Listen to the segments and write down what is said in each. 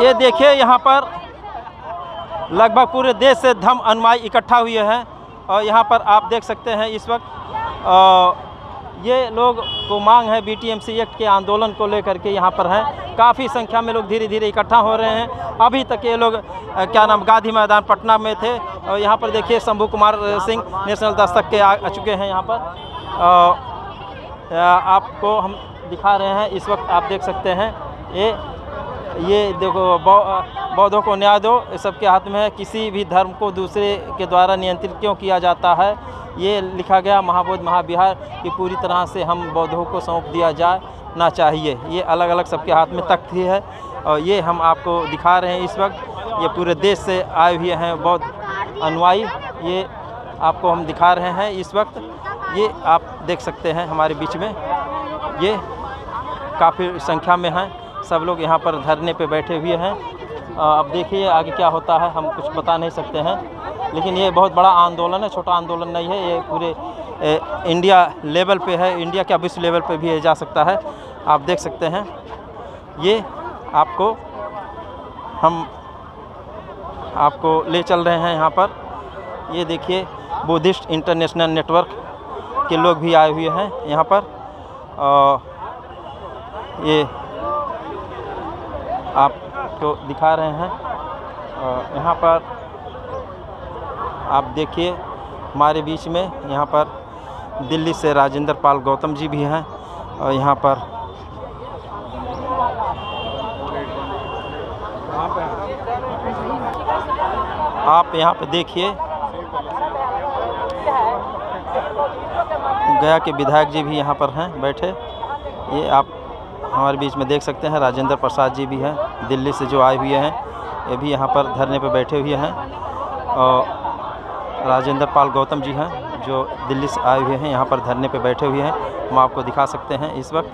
ये देखिए यहाँ पर लगभग पूरे देश से धर्म अनुयायी इकट्ठा हुए हैं और यहाँ पर आप देख सकते हैं इस वक्त ये लोग को मांग है बीटीएमसी एक्ट के आंदोलन को लेकर के यहाँ पर हैं। काफ़ी संख्या में लोग धीरे धीरे इकट्ठा हो रहे हैं। अभी तक ये लोग क्या नाम गांधी मैदान पटना में थे और यहाँ पर देखिए शंभू कुमार सिंह नेशनल दस्तक के आ चुके हैं यहाँ पर। आपको हम दिखा रहे हैं इस वक्त, आप देख सकते हैं ये देखो बौद्धों को न्याय दो, सबके हाथ में है। किसी भी धर्म को दूसरे के द्वारा नियंत्रित क्यों किया जाता है, ये लिखा गया महाबौद्ध महाविहार की पूरी तरह से हम बौद्धों को सौंप दिया जाए ना चाहिए। ये अलग अलग सबके हाथ में तख्त ही है और ये हम आपको दिखा रहे हैं इस वक्त। ये पूरे देश से आए हुए हैं बौद्ध अनुयायी, ये आपको हम दिखा रहे हैं इस वक्त। ये आप देख सकते हैं हमारे बीच में ये काफ़ी संख्या में हैं, सब लोग यहाँ पर धरने पे बैठे हुए हैं। अब देखिए आगे क्या होता है, हम कुछ बता नहीं सकते हैं, लेकिन ये बहुत बड़ा आंदोलन है, छोटा आंदोलन नहीं है। ये पूरे इंडिया लेवल पे है, इंडिया क्या विश्व लेवल पे भी जा सकता है। आप देख सकते हैं ये आपको हम आपको ले चल रहे हैं यहाँ पर। ये देखिए बुद्धिस्ट इंटरनेशनल नेटवर्क के लोग भी आए हुए हैं यहाँ पर। ये आपको दिखा रहे हैं यहाँ पर। आप देखिए हमारे बीच में यहाँ पर दिल्ली से राजेंद्र पाल गौतम जी भी हैं और यहाँ पर आप यहाँ पे देखिए गया के विधायक जी भी यहाँ पर हैं बैठे। ये आप हमारे बीच में देख सकते हैं राजेंद्र प्रसाद जी भी हैं, दिल्ली से जो आए हुए हैं, ये भी यहाँ पर धरने पे बैठे हुए हैं। और राजेंद्र पाल गौतम जी हैं जो दिल्ली से आए हुए हैं, यहाँ पर धरने पे बैठे हुए हैं। हम आपको दिखा सकते हैं इस वक्त।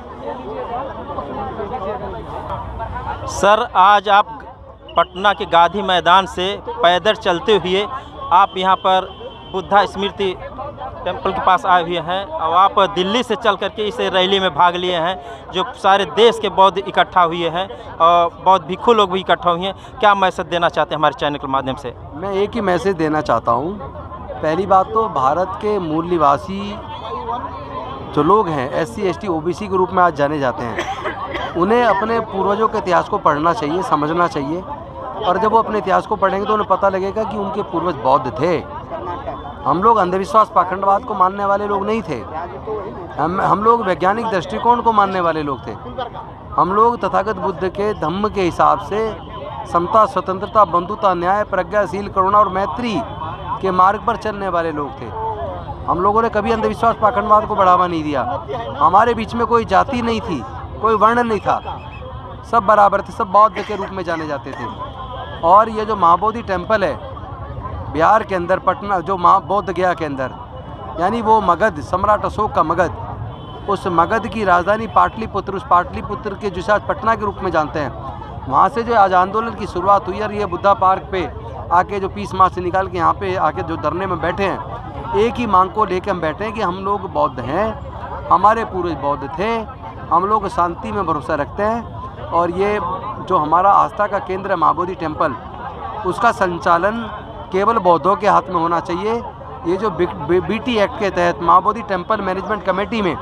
सर, आज आप पटना के गांधी मैदान से पैदल चलते हुए आप यहाँ पर बुद्धा स्मृति टेम्पल के पास आए हुए हैं और आप दिल्ली से चल करके इस रैली में भाग लिए हैं, जो सारे देश के बौद्ध इकट्ठा हुए हैं और बौद्ध भिक्षु लोग भी इकट्ठा हुए हैं। क्या मैसेज देना चाहते हैं हमारे चैनल के माध्यम से? मैं एक ही मैसेज देना चाहता हूँ। पहली बात तो भारत के मूल निवासी जो लोग हैं SC ST OBC के रूप में आज जाने जाते हैं, उन्हें अपने पूर्वजों के इतिहास को पढ़ना चाहिए, समझना चाहिए। और जब वो अपने इतिहास को पढ़ेंगे तो उन्हें पता लगेगा कि उनके पूर्वज बौद्ध थे। हम लोग अंधविश्वास पाखंडवाद को मानने वाले लोग नहीं थे। हम लोग वैज्ञानिक दृष्टिकोण को मानने वाले लोग थे। हम लोग तथागत बुद्ध के धम्म के हिसाब से समता, स्वतंत्रता, बंधुता, न्याय, प्रज्ञाशील, करुणा और मैत्री के मार्ग पर चलने वाले लोग थे। हम लोगों ने कभी अंधविश्वास पाखंडवाद को बढ़ावा नहीं दिया। हमारे बीच में कोई जाति नहीं थी, कोई वर्ण नहीं था, सब बराबर थे, सब बौद्ध के रूप में जाने जाते थे। और ये जो महाबोधि टेम्पल है बिहार के अंदर, पटना जो बौद्ध गया के अंदर, यानी वो मगध, सम्राट अशोक का मगध, उस मगध की राजधानी पाटलिपुत्र, उस पाटलिपुत्र के जिसे आज पटना के रूप में जानते हैं, वहाँ से जो आज आंदोलन की शुरुआत हुई। और ये बुद्धा पार्क पे आके जो पीस मार्च से निकाल के यहाँ पे आके जो धरने में बैठे हैं, एक ही मांग को लेकर हम बैठे हैं कि हम लोग बौद्ध हैं, हमारे पूर्वज बौद्ध थे, हम लोग शांति में भरोसा रखते हैं। और ये जो हमारा आस्था का केंद्र है महाबोधि टेम्पल, उसका संचालन केवल बौद्धों के हाथ में होना चाहिए। ये जो BT एक्ट के तहत महाबोधि टेम्पल मैनेजमेंट कमेटी में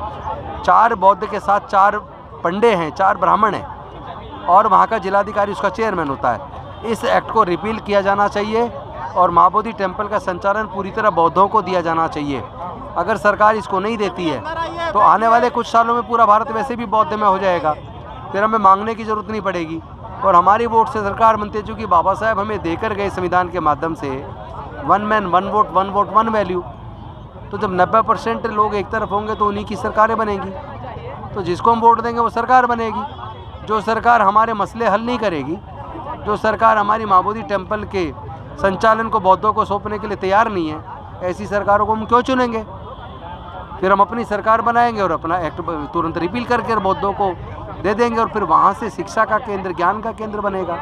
4 बौद्ध के साथ 4 पंडे हैं, 4 ब्राह्मण हैं और वहाँ का जिलाधिकारी उसका चेयरमैन होता है। इस एक्ट को रिपील किया जाना चाहिए और महाबोधि टेम्पल का संचालन पूरी तरह बौद्धों को दिया जाना चाहिए। अगर सरकार इसको नहीं देती है तो आने वाले कुछ सालों में पूरा भारत वैसे भी बौद्ध में हो जाएगा, फिर हमें मांगने की ज़रूरत नहीं पड़ेगी। और हमारी वोट से सरकार बनती है, चूँकि बाबा साहब हमें देकर गए संविधान के माध्यम से 1 मैन 1 वोट 1 वोट 1 वैल्यू। तो जब 90% लोग एक तरफ होंगे तो उन्हीं की सरकारें बनेंगी। तो जिसको हम वोट देंगे वो सरकार बनेगी। जो सरकार हमारे मसले हल नहीं करेगी, जो सरकार हमारी महाबोधि टेम्पल के संचालन को बौद्धों को सौंपने के लिए तैयार नहीं है, ऐसी सरकारों को हम क्यों चुनेंगे? फिर हम अपनी सरकार बनाएंगे और अपना एक्ट तुरंत रिपील करके बौद्धों को दे देंगे। और फिर वहाँ से शिक्षा का केंद्र, ज्ञान का केंद्र बनेगा,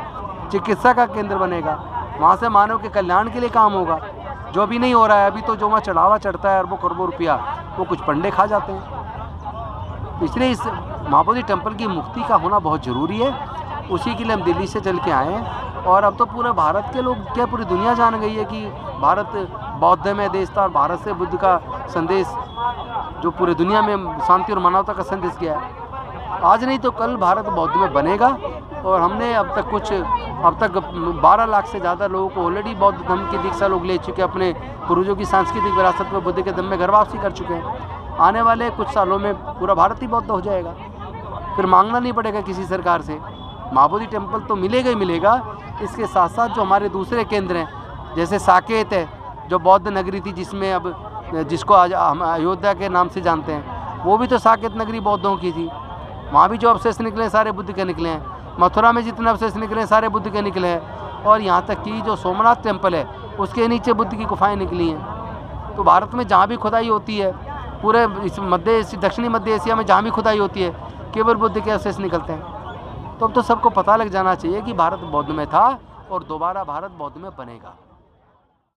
चिकित्सा का केंद्र बनेगा, वहाँ से मानव के कल्याण के लिए काम होगा, जो अभी नहीं हो रहा है। अभी तो जो वहाँ चढ़ावा चढ़ता है अरबों करोड़ों रुपया, वो कुछ पंडे खा जाते हैं। इसलिए इस महाबोधि टेम्पल की मुक्ति का होना बहुत ज़रूरी है। उसी के लिए हम दिल्ली से चल के आए हैं। और अब तो पूरे भारत के लोग क्या पूरी दुनिया जान गई है कि भारत बौद्धमय देश था और भारत से बुद्ध का संदेश जो पूरे दुनिया में शांति और मानवता का संदेश गया है। आज नहीं तो कल भारत बौद्ध में बनेगा। और हमने अब तक 12 लाख से ज़्यादा लोगों को ऑलरेडी बौद्ध धर्म की दीक्षा लोग ले चुके हैं, अपने पूर्वजों की सांस्कृतिक विरासत में बुद्ध के धर्म में घर वापसी कर चुके हैं। आने वाले कुछ सालों में पूरा भारत ही बौद्ध हो जाएगा, फिर मांगना नहीं पड़ेगा किसी सरकार से। महाबोधि टेम्पल तो मिलेगा ही मिलेगा, इसके साथ साथ जो हमारे दूसरे केंद्र हैं जैसे साकेत है जो बौद्ध नगरी थी जिसको आज हम अयोध्या के नाम से जानते हैं, वो भी तो साकेत नगरी बौद्धों की थी। वहाँ भी जो अवशेष निकले हैं सारे बुद्ध के निकले हैं। मथुरा में जितने अवशेष निकले हैं सारे बुद्ध के निकले हैं। और यहाँ तक कि जो सोमनाथ टेम्पल है उसके नीचे बुद्ध की गुफाएँ निकली हैं। तो भारत में जहाँ भी खुदाई होती है, पूरे इस दक्षिणी मध्य एशिया में जहाँ भी खुदाई होती है, केवल बुद्ध के अवशेष निकलते हैं। तो अब तो सबको पता लग जाना चाहिए कि भारत बौद्ध में था और दोबारा भारत बौद्ध में बनेगा।